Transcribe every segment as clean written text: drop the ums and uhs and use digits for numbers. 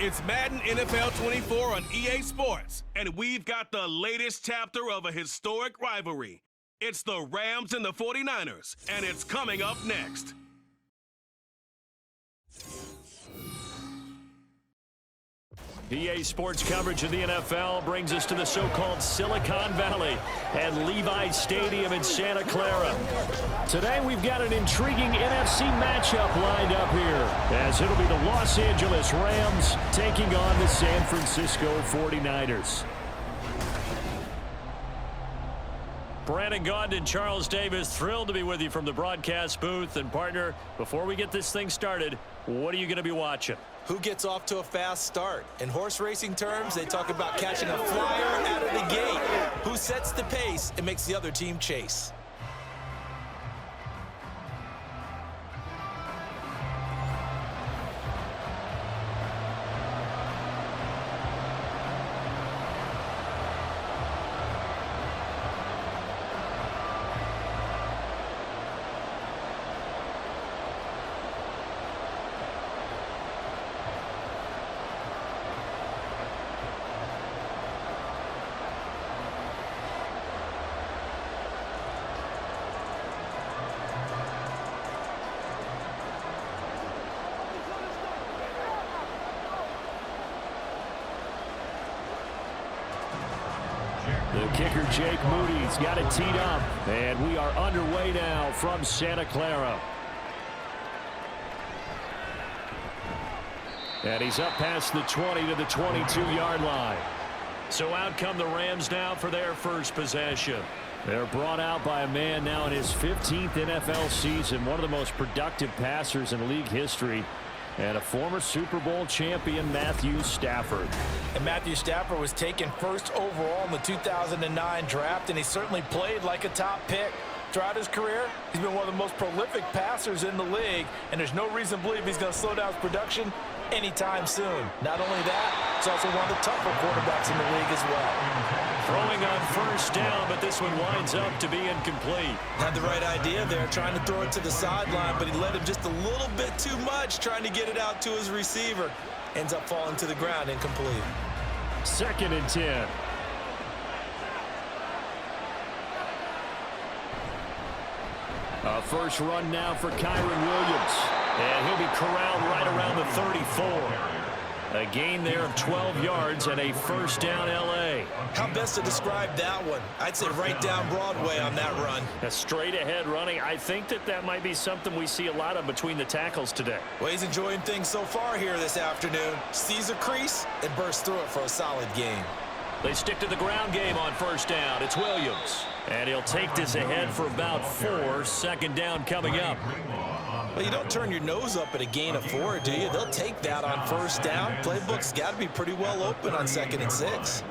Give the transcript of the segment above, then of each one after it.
It's Madden NFL 24 on EA Sports, and we've got the latest chapter of a historic rivalry. It's the Rams and the 49ers, and it's coming up next. EA Sports coverage of the NFL brings us to the so-called Silicon Valley and Levi Stadium in Santa Clara. Today we've got an intriguing NFC matchup lined up here, as it'll be the Los Angeles Rams taking on the San Francisco 49ers. Brandon Gaudin and Charles Davis, thrilled to be with you from the broadcast booth. And partner, before we get this thing started, what are you going to be watching? Who gets off to a fast start? In horse racing terms, they talk about catching a flyer out of the gate. Who sets the pace and makes the other team chase? The kicker, Jake Moody's got it teed up, and we are underway now from Santa Clara. And he's up past the 20 to the 22-yard line. So out come the Rams now for their first possession. They're brought out by a man now in his 15th NFL season, one of the most productive passers in league history, and a former Super Bowl champion, Matthew Stafford. And Matthew Stafford was taken first overall in the 2009 draft, and he certainly played like a top pick. Throughout his career, he's been one of the most prolific passers in the league, and there's no reason to believe he's going to slow down his production anytime soon. Not only that, he's also one of the tougher quarterbacks in the league as well. Throwing on first down, but this one winds up to be incomplete. Had the right idea there, trying to throw it to the sideline, but he led him just a little bit too much, trying to get it out to his receiver. Ends up falling to the ground, incomplete. 2nd and 10. A first run now for Kyren Williams. And he'll be corralled right around the 34. A gain there of 12 yards and a first down L.A. How best to describe that one? I'd say right down Broadway on that run. A straight ahead running. I think that might be something we see a lot of between the tackles today. Well, he's enjoying things so far here this afternoon. Sees a crease and bursts through it for a solid gain. They stick to the ground game on first down. It's Williams. And he'll take this ahead for about 4. Second down coming up. Well, you don't turn your nose up at a gain of 4, do you? They'll take that on first down. Playbook's got to be pretty well open on 2nd and 6.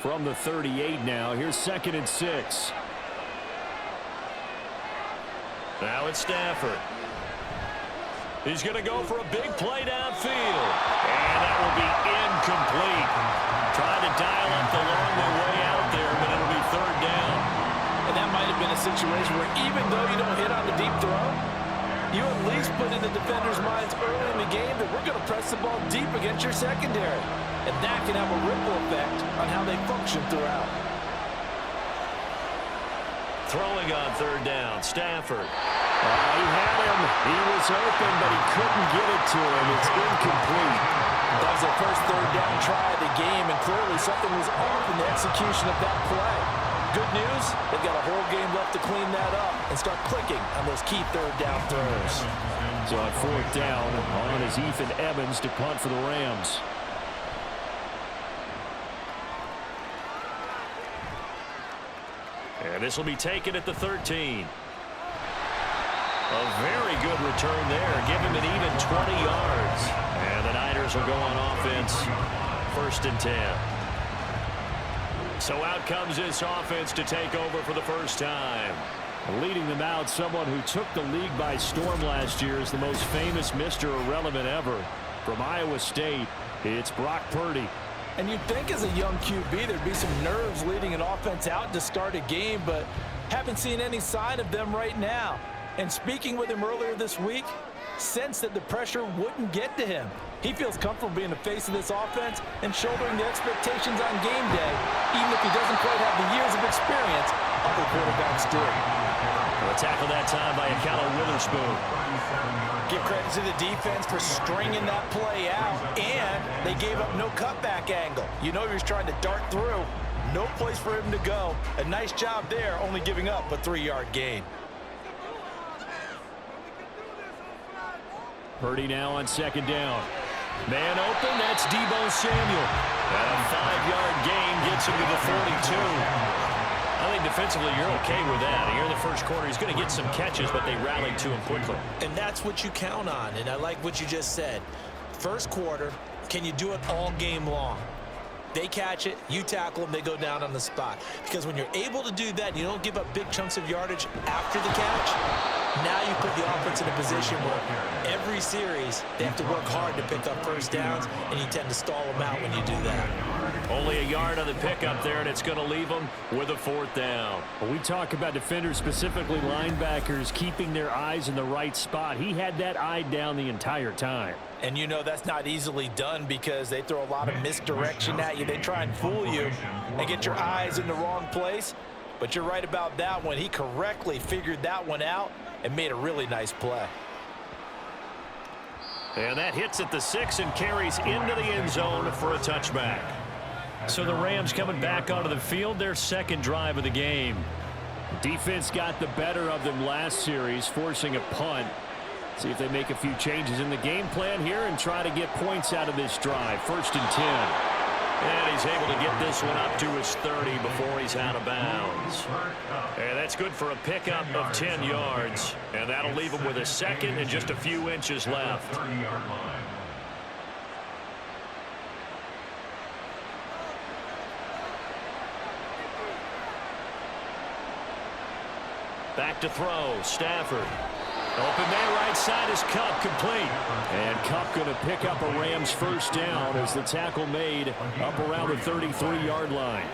From the 38 now, here's 2nd and 6. Now it's Stafford. He's going to go for a big play downfield. And that will be incomplete. Trying to dial up the long way out there, but it'll be 3rd down. And that might have been a situation where even though you don't hit on the deep throw, you at least put in the defenders' minds early in the game that we're going to press the ball deep against your secondary. And that can have a ripple effect on how they function throughout. Throwing on 3rd down, Stafford. He had him. He was open, but he couldn't get it to him. It's incomplete. That was their first 3rd down try of the game, and clearly something was off in the execution of that play. Good news, they've got a whole game left to clean that up and start clicking on those key 3rd down throws. So on 4th down, on is Ethan Evans to punt for the Rams. And this will be taken at the 13. A very good return there. Give him an even 20 yards. And the Niners will go on offense. 1st and 10. So out comes this offense to take over for the first time. Leading them out, someone who took the league by storm last year is the most famous Mr. Irrelevant ever. From Iowa State, it's Brock Purdy. And you'd think as a young QB there'd be some nerves leading an offense out to start a game, but haven't seen any sign of them right now. And speaking with him earlier this week, sensed that the pressure wouldn't get to him. He feels comfortable being the face of this offense and shouldering the expectations on game day, even if he doesn't quite have the years of experience other quarterbacks do. A tackle that time by Akello Witherspoon. Give credit to the defense for stringing that play out, and they gave up no cutback angle. You know he was trying to dart through. No place for him to go. A nice job there, only giving up a 3-yard gain. Purdy now on second down. Man open, that's Deebo Samuel. And a 5-yard gain gets him to the 42. I think defensively you're okay with that. Here in the first quarter, he's going to get some catches, but they rallied to him quickly. And that's what you count on, and I like what you just said. First quarter, can you do it all game long? They catch it, you tackle them, they go down on the spot. Because when you're able to do that, you don't give up big chunks of yardage after the catch, now you put the offense in a position where every series they have to work hard to pick up first downs, and you tend to stall them out when you do that. Only a yard on the pickup there, and it's going to leave them with a 4th down. When we talk about defenders, specifically linebackers, keeping their eyes in the right spot, he had that eye down the entire time. And you know that's not easily done because they throw a lot of misdirection at you. They try and fool you and get your eyes in the wrong place. But you're right about that one. He correctly figured that one out and made a really nice play. And that hits at the 6 and carries into the end zone for a touchback. So the Rams coming back onto the field, their second drive of the game. Defense got the better of them last series, forcing a punt. See if they make a few changes in the game plan here and try to get points out of this drive. 1st and 10. And he's able to get this one up to his 30 before he's out of bounds. And that's good for a pickup of 10 yards. And that'll leave him with a 2nd and just a few inches left. Back to throw, Stafford. Open man right side is Kupp, complete. And Kupp going to pick up a Rams 1st down as the tackle made up around the 33-yard line.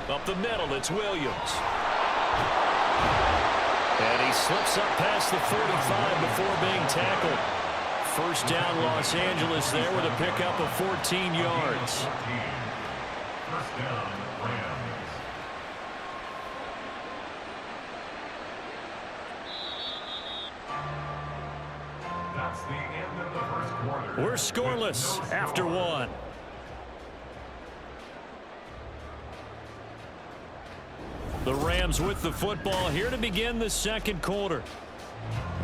Up the middle, it's Williams. And he slips up past the 45 before being tackled. 1st down, Los Angeles there with a pickup of 14 yards. That's the end of the first quarter. We're scoreless after 1. The Rams with the football here to begin the second quarter,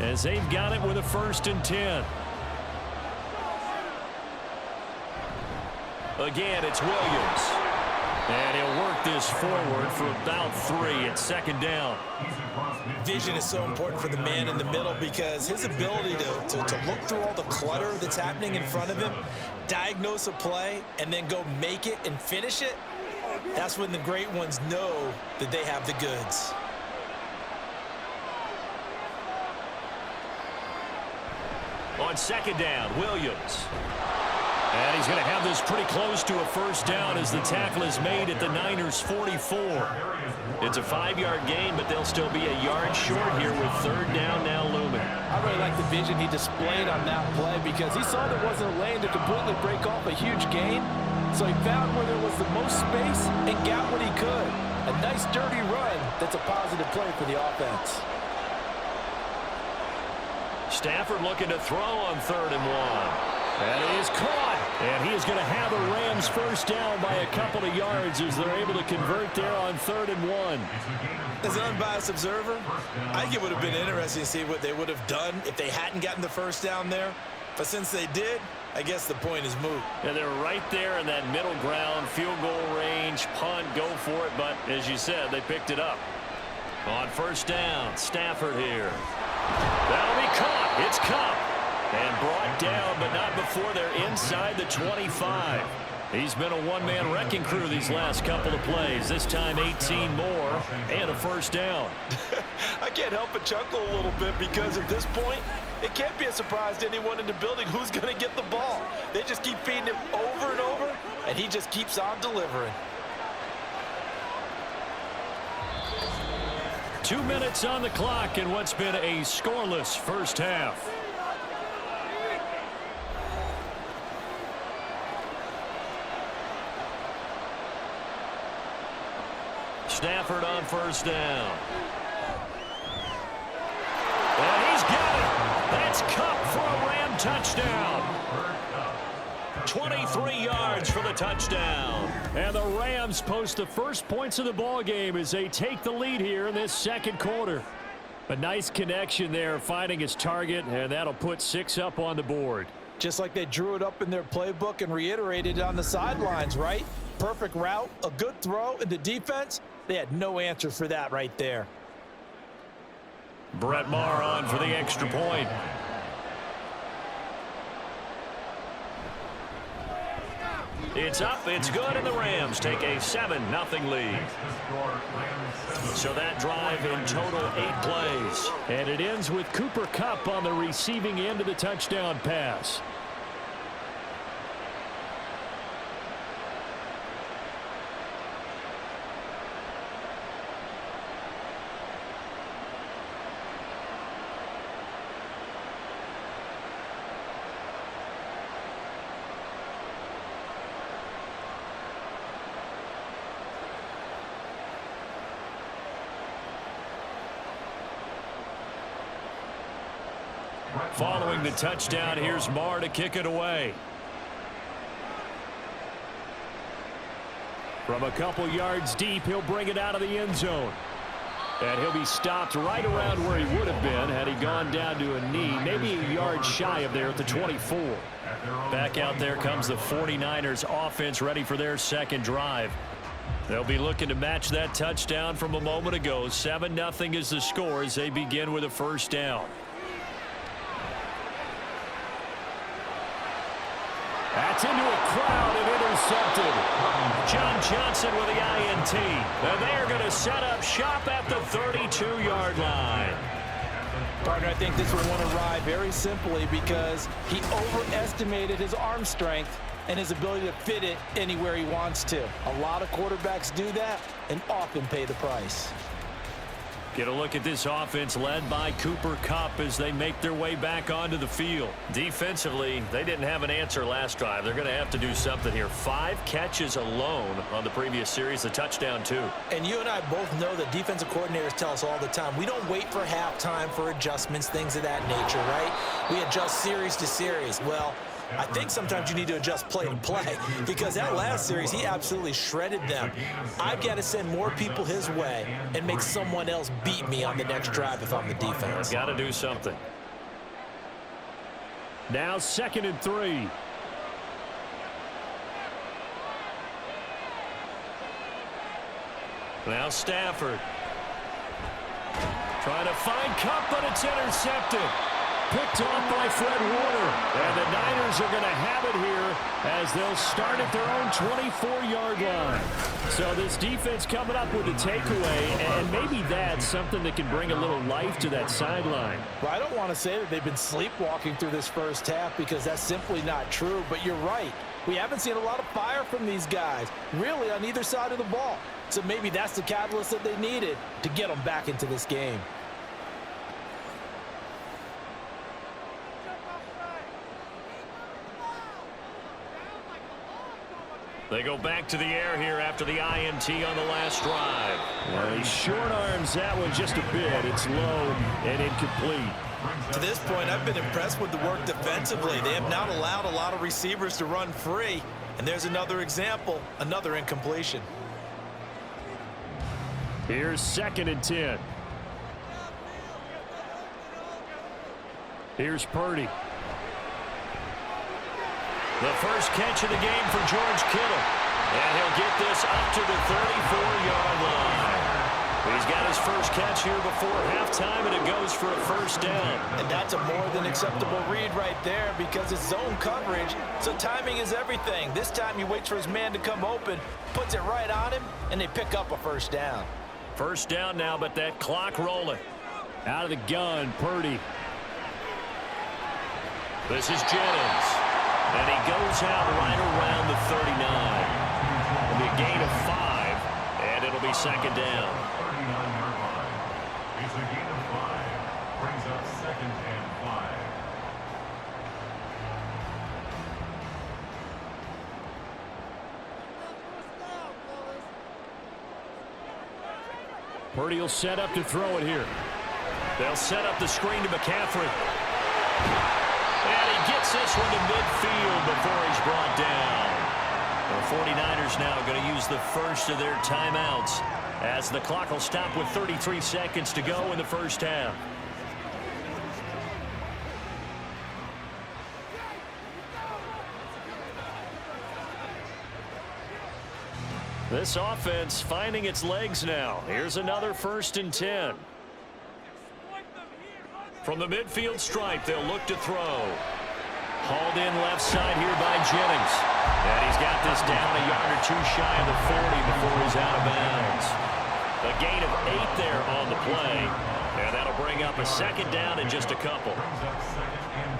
as they've got it with a 1st and 10. Again, it's Williams. And he'll work this forward for about 3 at 2nd down. Vision is so important for the man in the middle because his ability to look through all the clutter that's happening in front of him, diagnose a play, and then go make it and finish it, that's when the great ones know that they have the goods. On 2nd down, Williams. And he's going to have this pretty close to a 1st down as the tackle is made at the Niners' 44. It's a 5-yard gain, but they'll still be a yard short here with 3rd down now looming. I really like the vision he displayed on that play because he saw there wasn't a lane to completely break off a huge gain. So he found where there was the most space and got what he could. A nice dirty run that's a positive play for the offense. Stafford looking to throw on 3rd and 1. And he is caught. And he is going to have the Rams 1st down by a couple of yards as they're able to convert there on 3rd and 1. As an unbiased observer, I think it would have been interesting to see what they would have done if they hadn't gotten the 1st down there. But since they did, I guess the point is moot. Yeah, they're right there in that middle ground, field goal range, punt, go for it. But as you said, they picked it up. On 1st down, Stafford here. That'll be caught. It's Kupp. And brought down, but not before they're inside the 25. He's been a one-man wrecking crew these last couple of plays. This time 18 more and a first down. I can't help but chuckle a little bit because at this point, it can't be a surprise to anyone in the building who's going to get the ball. They just keep feeding him over and over, and he just keeps on delivering. 2 minutes on the clock in what's been a scoreless first half. Stafford on first down. And he's got it. That's Cup for a Ram touchdown. 23 yards for the touchdown. And the Rams post the first points of the ball game as they take the lead here in this second quarter. A nice connection there, finding his target, and that'll put 6 up on the board. Just like they drew it up in their playbook and reiterated it on the sidelines, right? Perfect route, a good throw, and the defense, they had no answer for that right there. Brett Maher on for the extra point. It's up, it's good, and the Rams take a 7-0 lead. So that drive in total 8 plays. And it ends with Cooper Kupp on the receiving end of the touchdown pass. Following the touchdown, here's Maher to kick it away. From a couple yards deep, he'll bring it out of the end zone. And he'll be stopped right around where he would have been had he gone down to a knee, maybe a yard shy of there at the 24. Back out there comes the 49ers offense ready for their second drive. They'll be looking to match that touchdown from a moment ago. 7-0 is the score as they begin with a first down. That's into a crowd and intercepted. John Johnson with the INT. And they're going to set up shop at the 32-yard line. Partner, I think this one won a ride very simply because he overestimated his arm strength and his ability to fit it anywhere he wants to. A lot of quarterbacks do that and often pay the price. Get a look at this offense led by Cooper Kupp as they make their way back onto the field. Defensively, they didn't have an answer last drive. They're going to have to do something here. 5 catches alone on the previous series, a touchdown too. And you and I both know that defensive coordinators tell us all the time, we don't wait for halftime for adjustments, things of that nature, right? We adjust series to series. Well, I think sometimes you need to adjust play to play because that last series, he absolutely shredded them. I've got to send more people his way and make someone else beat me on the next drive if I'm the defense. Got to do something. Now 2nd and 3. Now Stafford. Trying to find Kupp, but it's intercepted. Picked off by Fred Warner. And the Niners are going to have it here as they'll start at their own 24-yard line. So this defense coming up with a takeaway, and maybe that's something that can bring a little life to that sideline. Well, I don't want to say that they've been sleepwalking through this first half because that's simply not true, but you're right. We haven't seen a lot of fire from these guys, really on either side of the ball. So maybe that's the catalyst that they needed to get them back into this game. They go back to the air here after the INT on the last drive. Well, he short arms that one just a bit. It's low and incomplete. To this point, I've been impressed with the work defensively. They have not allowed a lot of receivers to run free. And there's another example, another incompletion. Here's 2nd and 10. Here's Purdy. The first catch of the game for George Kittle. And he'll get this up to the 34-yard line. He's got his first catch here before halftime, and it goes for a first down. And that's a more than acceptable read right there because it's zone coverage, so timing is everything. This time he waits for his man to come open, puts it right on him, and they pick up a first down. First down now, but that clock rolling. Out of the gun, Purdy. This is Jennings. And he goes out right around the 39. It'll be a gain of 5, and it'll be second down. 39-yard line. It's a gain of 5. Brings up second and 5. Purdy will set up to throw it here. They'll set up the screen to McCaffrey. And he gets this one to midfield before he's brought down. The 49ers now going to use the first of their timeouts as the clock will stop with 33 seconds to go in the first half. This offense finding its legs now. Here's another 1st and 10. From the midfield stripe, they'll look to throw. Hauled in left side here by Jennings. And he's got this down a yard or 2 shy of the 40 before he's out of bounds. A gain of 8 there on the play. And that'll bring up a second down in just a couple. Brings up second and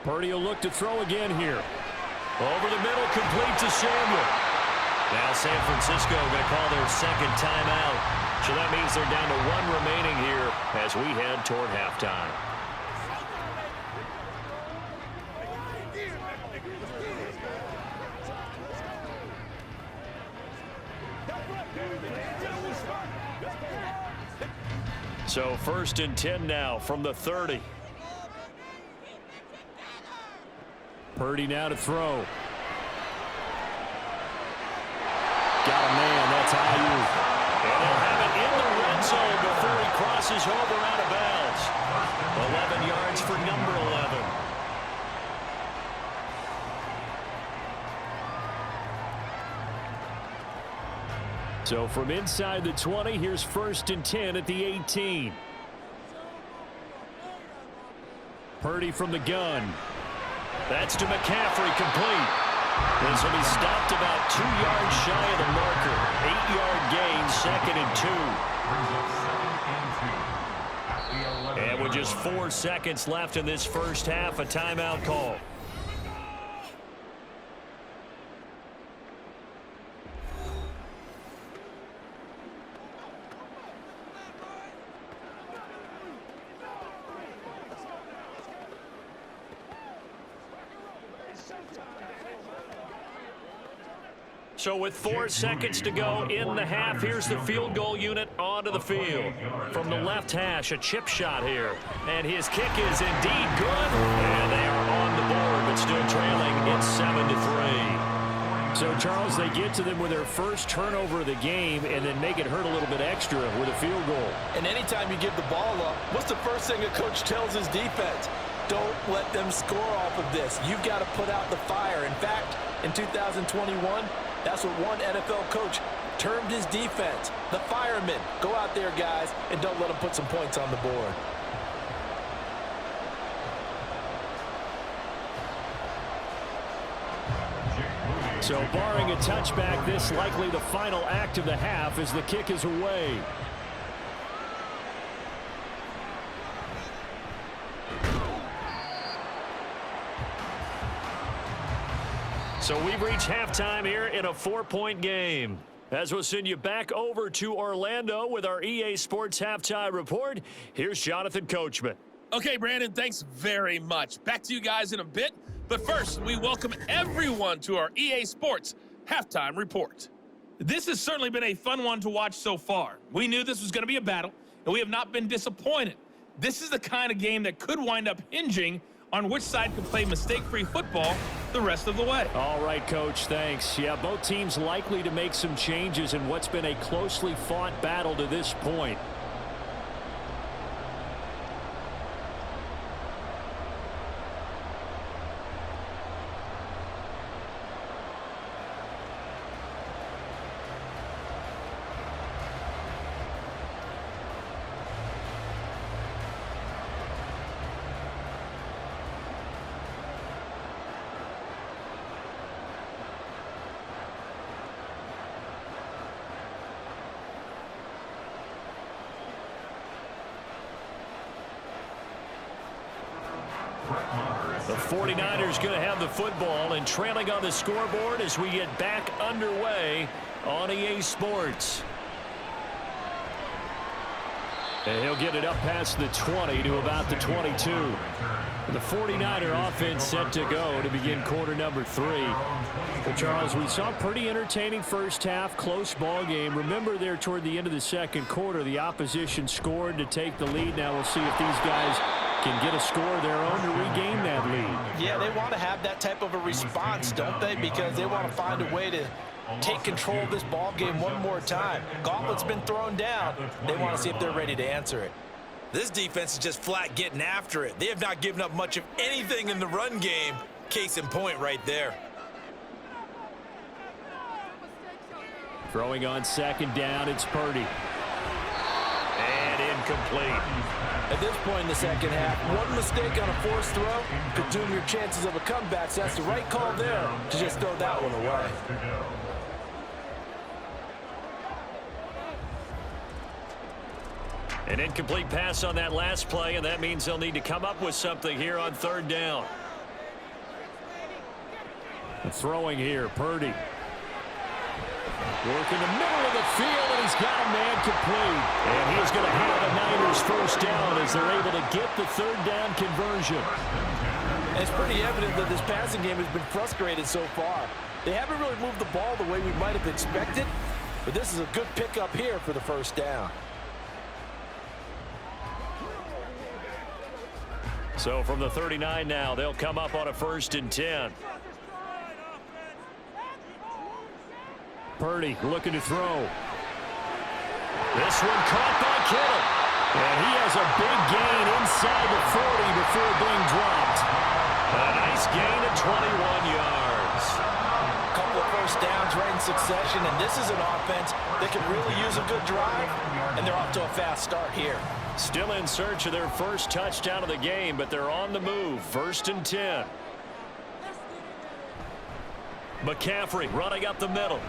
2. Purdy will look to throw again here. Over the middle, complete to Samuel. Now San Francisco going to call their second timeout. So that means they're down to 1 remaining here as we head toward halftime. So 1st and 10 now from the 30. Purdy now to throw. Got a man, that's Ayuk. And they'll have it in the red zone before he crosses over out of bounds. 11 yards for number 11. So from inside the 20, here's 1st and 10 at the 18. Purdy from the gun. That's to McCaffrey, complete. This will be stopped about 2 yards shy of the marker. 8-yard gain, 2nd and 2. And with just 4 seconds left in this first half, a timeout call. So with 4 seconds to go in the half, here's the field goal unit onto the field. From the left hash, a chip shot here. And his kick is indeed good. And they are on the board, but still trailing. It's 7-3. So, Charles, they get to them with their first turnover of the game and then make it hurt a little bit extra with a field goal. And anytime you give the ball up, what's the first thing a coach tells his defense? Don't let them score off of this. You've got to put out the fire. In fact, in 2021, that's what one NFL coach termed his defense. The firemen. Go out there, guys, and don't let them put some points on the board. So barring a touchback, this likely the final act of the half as the kick is away. So we've reached halftime here in a 4-point game. As we'll send you back over to Orlando with our EA Sports Halftime Report, here's Jonathan Coachman. Okay, Brandon, thanks very much. Back to you guys in a bit. But first, we welcome everyone to our EA Sports Halftime Report. This has certainly been a fun one to watch so far. We knew this was going to be a battle, and we have not been disappointed. This is the kind of game that could wind up hinging on which side could play mistake-free football the rest of the way. All right, Coach, thanks. Yeah, both teams likely to make some changes in what's been a closely fought battle to this point. The 49ers going to have the football and trailing on the scoreboard as we get back underway on EA Sports. And he'll get it up past the 20 to about the 22. The 49er offense set to go to begin quarter number 3. Well, Charles, we saw a pretty entertaining first half, close ball game. Remember there toward the end of the second quarter, the opposition scored to take the lead. Now we'll see if these guys can get a score of their own to regain that lead. Yeah, they want to have that type of a response, don't they? Because they want to find a way to take control of this ball game one more time. Gauntlet's been thrown down. They want to see if they're ready to answer it. This defense is just flat getting after it. They have not given up much of anything in the run game. Case in point right there. Throwing on second down, it's Purdy. And incomplete. At this point in the second half, one mistake on a forced throw could doom your chances of a comeback. So that's the right call there to just throw that one away. An incomplete pass on that last play, and that means they'll need to come up with something here on third down. Throwing here, Purdy. Working the middle of the field, and he's got a man complete. And he's going to have a Niners first down as they're able to get the third down conversion. And it's pretty evident that this passing game has been frustrated so far. They haven't really moved the ball the way we might have expected, but this is a good pickup here for the first down. So from the 39 now, they'll come up on a 1st and 10. Purdy looking to throw. This one caught by Kittle. And he has a big gain inside the 40 before being dropped. A nice gain of 21 yards. A couple of first downs right in succession, and this is an offense that can really use a good drive, and they're off to a fast start here. Still in search of their first touchdown of the game, but they're on the move. 1st and 10. McCaffrey running up the middle.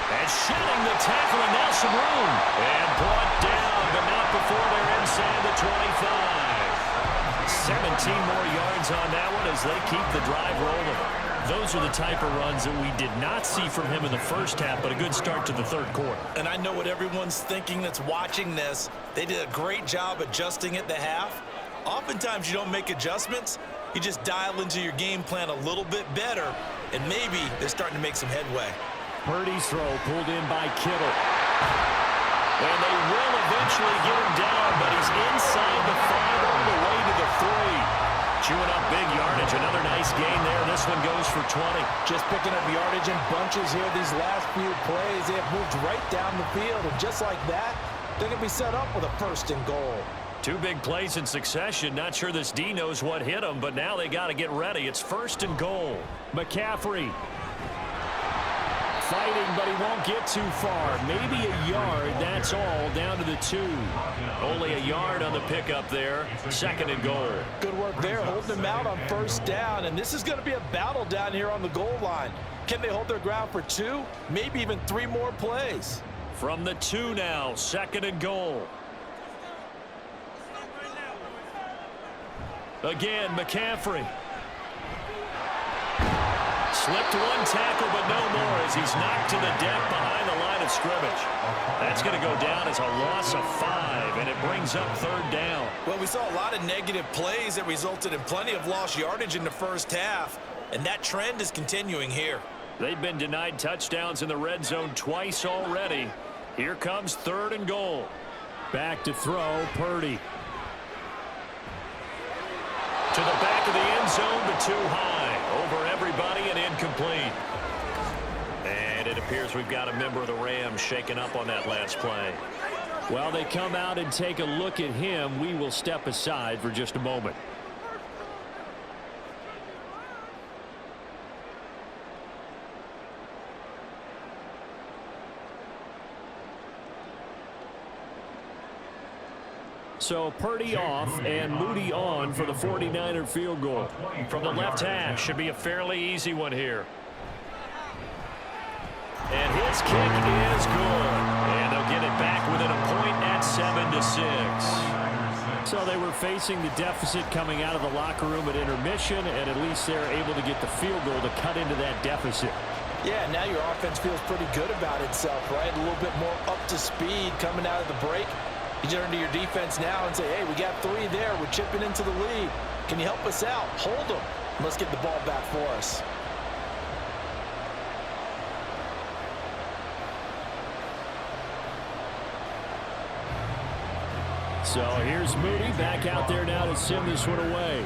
And shedding the tackle, and now some room. And brought down, but not before they're inside the 25. 17 more yards on that one as they keep the drive rolling. Those are the type of runs that we did not see from him in the first half, but a good start to the third quarter. And I know what everyone's thinking that's watching this. They did a great job adjusting at the half. Oftentimes you don't make adjustments. You just dial into your game plan a little bit better, and maybe they're starting to make some headway. Purdy's throw pulled in by Kittle. And they will eventually get him down, but he's inside the 5 all the way to the 3. Chewing up big yardage. Another nice gain there. This one goes for 20. Just picking up yardage in bunches here these last few plays. They have moved right down the field, and just like that, they're going to be set up with a 1st and goal. 2 big plays in succession. Not sure this D knows what hit him, but now they got to get ready. It's 1st and goal. McCaffrey fighting, but he won't get too far. Maybe a yard, that's all, down to the 2. Only a yard on the pickup there. 2nd and goal. Good work there, holding him out on 1st down, and this is going to be a battle down here on the goal line. Can they hold their ground for 2, maybe even 3 more plays? From the 2 now, 2nd and goal. Again, McCaffrey. Slipped one tackle, but no more as he's knocked to the deck behind the line of scrimmage. That's going to go down as a loss of 5, and it brings up 3rd down. Well, we saw a lot of negative plays that resulted in plenty of lost yardage in the first half, and that trend is continuing here. They've been denied touchdowns in the red zone twice already. Here comes 3rd and goal. Back to throw, Purdy. To the back of the end zone, but too high. Over everybody and incomplete. And it appears we've got a member of the Rams shaken up on that last play. While they come out and take a look at him, we will step aside for just a moment. So Purdy off and Moody on for the 49er field goal. From the left hash, should be a fairly easy one here. And his kick is good. And they'll get it back within a point at 7-6. So they were facing the deficit coming out of the locker room at intermission, and at least they're able to get the field goal to cut into that deficit. Yeah, now your offense feels pretty good about itself, right? A little bit more up to speed coming out of the break. You turn to your defense now and say, hey, we got 3 there. We're chipping into the lead. Can you help us out? Hold them. Let's get the ball back for us. So here's Moody back out there now to send this one away.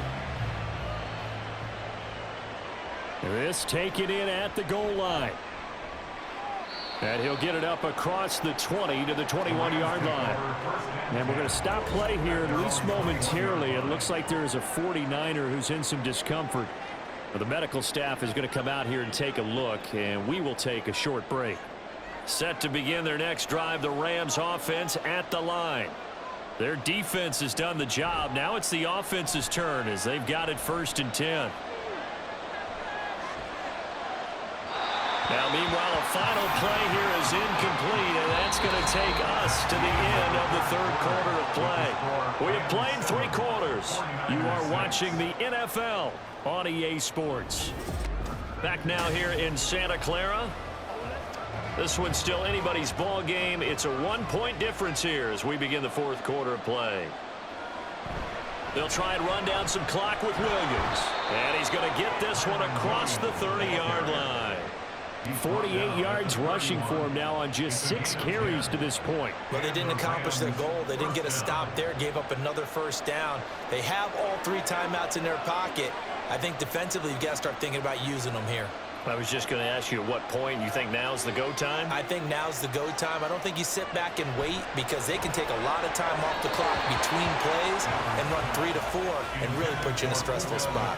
This taken in at the goal line. And he'll get it up across the 20 to the 21-yard line. And we're going to stop play here, at least momentarily. It looks like there is a 49er who's in some discomfort. The medical staff is going to come out here and take a look, and we will take a short break. Set to begin their next drive, the Rams offense at the line. Their defense has done the job. Now it's the offense's turn as they've got it 1st and 10. Now, meanwhile, a final play here is incomplete, and that's going to take us to the end of the 3rd quarter of play. We have played 3 quarters. You are watching the NFL on EA Sports. Back now here in Santa Clara. This one's still anybody's ball game. It's a 1-point difference here as we begin the 4th quarter of play. They'll try and run down some clock with Williams. And he's going to get this one across the 30-yard line. 48 yards rushing for him now on just 6 carries to this point. Well, they didn't accomplish their goal. They didn't get a stop there, gave up another 1st down. They have all 3 timeouts in their pocket. I think defensively, you've got to start thinking about using them here. I was just going to ask you at what point you think now's the go time? I think now's the go time. I don't think you sit back and wait because they can take a lot of time off the clock between plays and run 3 to 4 and really put you in a stressful spot.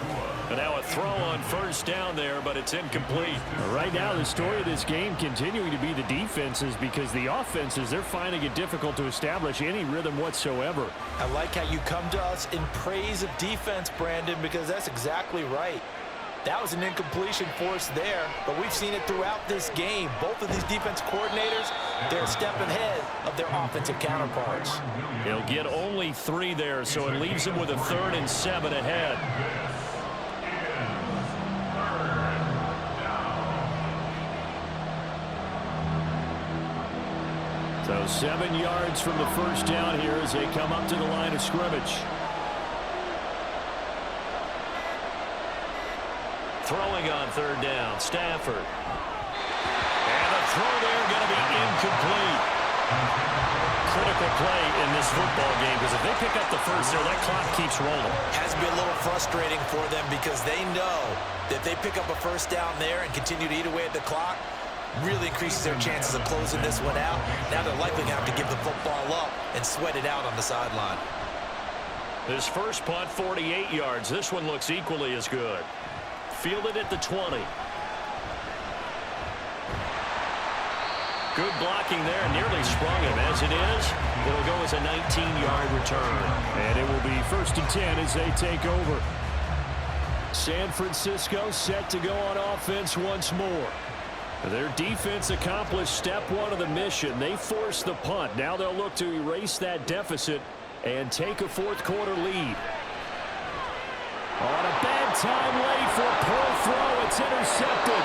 And now a throw on 1st down there, but it's incomplete. Right now, the story of this game continuing to be the defenses because the offenses, they're finding it difficult to establish any rhythm whatsoever. I like how you come to us in praise of defense, Brandon, because that's exactly right. That was an incompletion force there, but we've seen it throughout this game. Both of these defense coordinators, they're a step ahead of their offensive counterparts. He'll get only 3 there, so it leaves him with a 3rd and 7 ahead. So 7 yards from the 1st down here as they come up to the line of scrimmage. Throwing on 3rd down, Stafford. And the throw there going to be incomplete. Critical play in this football game because if they pick up the 1st there, that clock keeps rolling. Has to be a little frustrating for them because they know that they pick up a 1st down there and continue to eat away at the clock, really increases their chances of closing this one out. Now they're likely going to have to give the football up and sweat it out on the sideline. His first punt, 48 yards. This one looks equally as good. Fielded at the 20. Good blocking there. Nearly sprung him. As it is, it'll go as a 19-yard return. And it will be 1st and 10 as they take over. San Francisco set to go on offense once more. Their defense accomplished step 1 of the mission. They forced the punt. Now they'll look to erase that deficit and take a 4th quarter lead. On a bad time late for a poor throw. It's intercepted.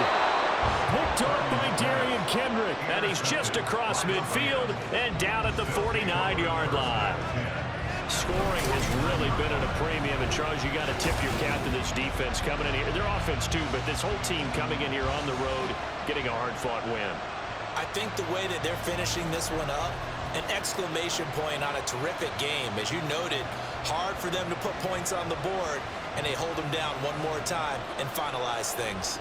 Picked off by Darian Kendrick. And he's just across midfield and down at the 49-yard line. Scoring has really been at a premium. And, Charles, you got to tip your cap to this defense coming in here. Their offense, too, but this whole team coming in here on the road, getting a hard-fought win. I think the way that they're finishing this one up, an exclamation point on a terrific game. As you noted, hard for them to put points on the board, and they hold them down one more time and finalize things.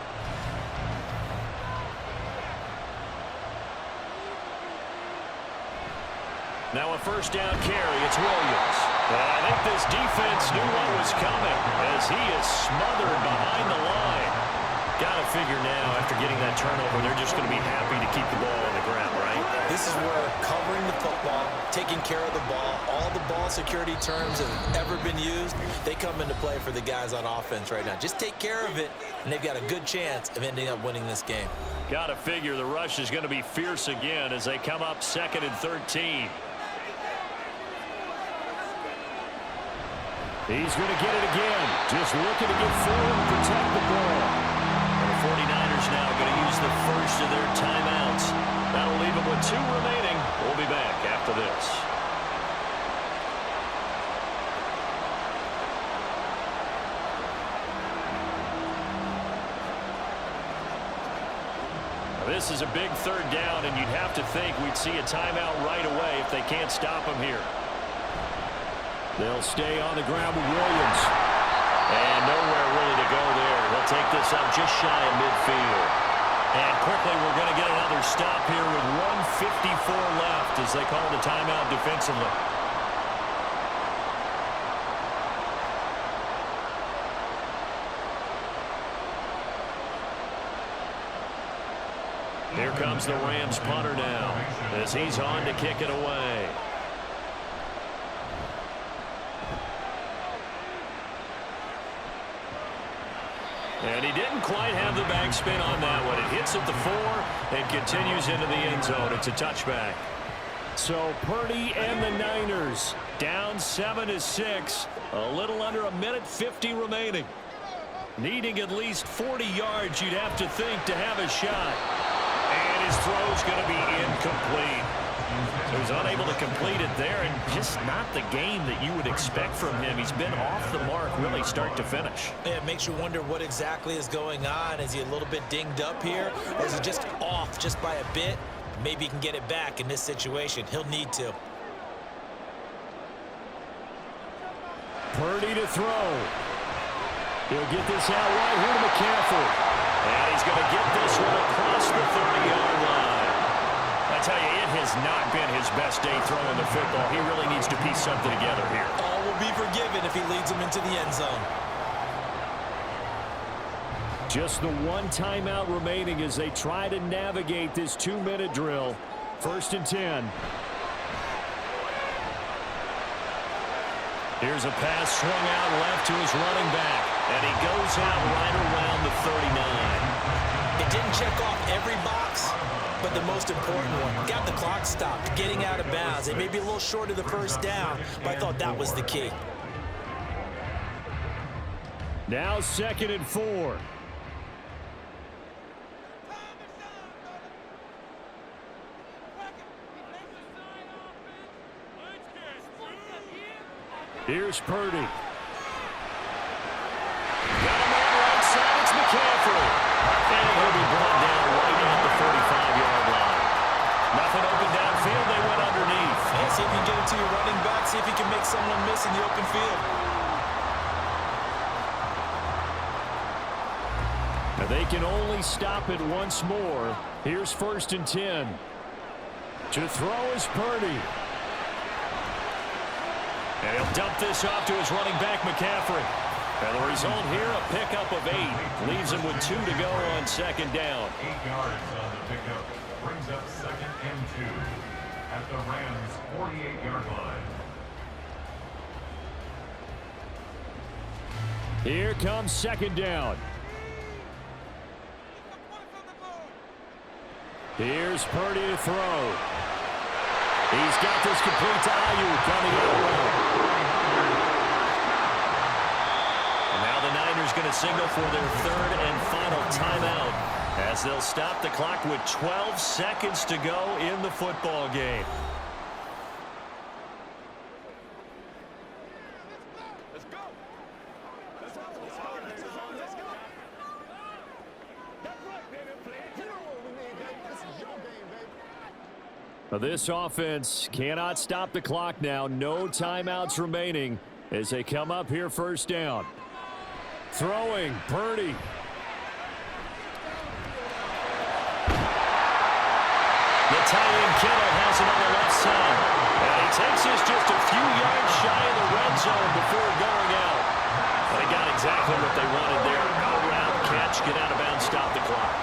Now a 1st down carry. It's Williams. And I think this defense knew what was coming as he is smothered behind the line. Got to figure now, after getting that turnover, they're just going to be happy to keep the ball on the ground, right? This is where covering the football, taking care of the ball, all the ball security terms that have ever been used, they come into play for the guys on offense right now. Just take care of it, and they've got a good chance of ending up winning this game. Got to figure the rush is going to be fierce again as they come up 2nd and 13. He's going to get it again. Just looking to get forward and protect the ball. And the 49ers now going to use the first of their timeouts. That'll leave them with 2 remaining. We'll be back after this. This is a big 3rd down, and you'd have to think we'd see a timeout right away if they can't stop him here. They'll stay on the ground with Williams. And nowhere really to go there. He'll take this up just shy of midfield. And quickly we're going to get another stop here with 1:54 left as they call the timeout defensively. Here comes the Rams punter now as he's on to kick it away. And he didn't quite have the backspin on that one. It hits at the 4 and continues into the end zone. It's a touchback. So Purdy and the Niners down 7-6. A little under 1:50 remaining. Needing at least 40 yards, you'd have to think, to have a shot. And his throw's going to be incomplete. So he's unable to complete it there, and just not the game that you would expect from him. He's been off the mark really start to finish. Yeah, it makes you wonder what exactly is going on. Is he a little bit dinged up here, or is he just off just by a bit? Maybe he can get it back in this situation. He'll need to. Purdy to throw. He'll get this out right here to McCaffrey. And he's going to get this one across the 30-yard line. I tell you, it has not been his best day throwing the football. He really needs to piece something together here. All will be forgiven if he leads them into the end zone. Just the 1 timeout remaining as they try to navigate this 2-minute drill. 1st and 10. Here's a pass swung out left to his running back. And he goes out right around the 39. It didn't check off every box, but the most important one. Got the clock stopped, getting out of bounds. It may be a little short of the 1st down, but I thought that was the key. Now 2nd and 4. Here's Purdy. Got him on right side. It's McCaffrey. And he'll be brought down right at the 45-yard line. Nothing open downfield. They went underneath. Yeah, see if you can get it to your running back. See if you can make someone miss in the open field. Now they can only stop it once more. Here's 1st and 10. To throw is Purdy. And he'll dump this off to his running back, McCaffrey. And the result here, a pickup of 8. Leaves him with 2 to go on 2nd down. 8 yards on the pickup. Brings up 2nd and 2 at the Rams' 48-yard line. Here comes 2nd down. Here's Purdy to throw. He's got this complete to Ayuk on the outrun. And now the Niners going to signal for their 3rd and final timeout as they'll stop the clock with 12 seconds to go in the football game. This offense cannot stop the clock now. No timeouts remaining as they come up here 1st down. Throwing, Purdy. Italian Kittle has it on the left side. And he takes this just a few yards shy of the red zone before going out. They got exactly what they wanted there. Out route, catch, get out of bounds, stop the clock.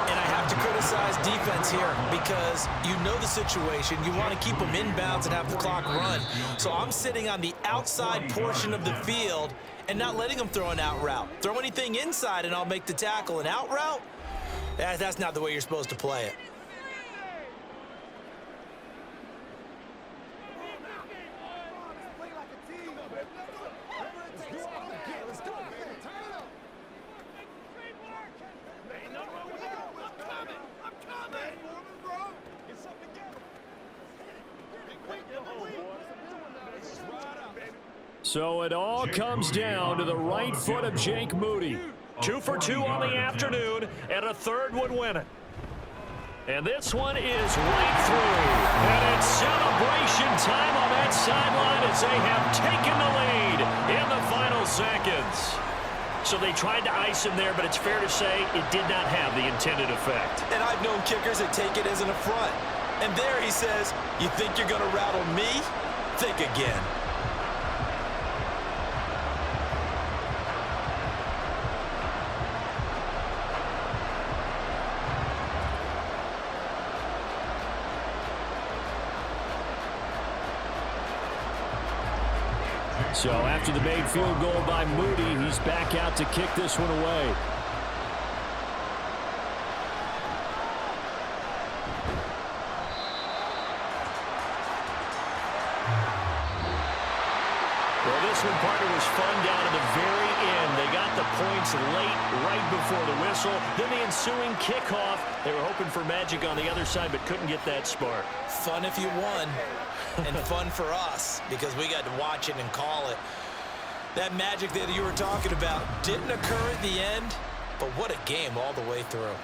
And I have to criticize defense here because you know the situation. You want to keep them inbounds and have the clock run. So I'm sitting on the outside portion of the field and not letting them throw an out route. Throw anything inside and I'll make the tackle. An out route? That's not the way you're supposed to play it. So it all comes down to the right foot of Jake Moody. 2 for 2 on the afternoon, and a third would win it. And this one is right through. And it's celebration time on that sideline as they have taken the lead in the final seconds. So they tried to ice him there, but it's fair to say it did not have the intended effect. And I've known kickers that take it as an affront. And there he says, you think you're going to rattle me? Think again. So after the made field goal by Moody, he's back out to kick this one away. Well, this one, partner, was fun down to the very end. They got the points late, right before the whistle. Then the ensuing kickoff. They were hoping for magic on the other side, but couldn't get that spark. Fun if you won, and fun for us because we got to watch it and call it. That magic that you were talking about didn't occur at the end, but what a game all the way through.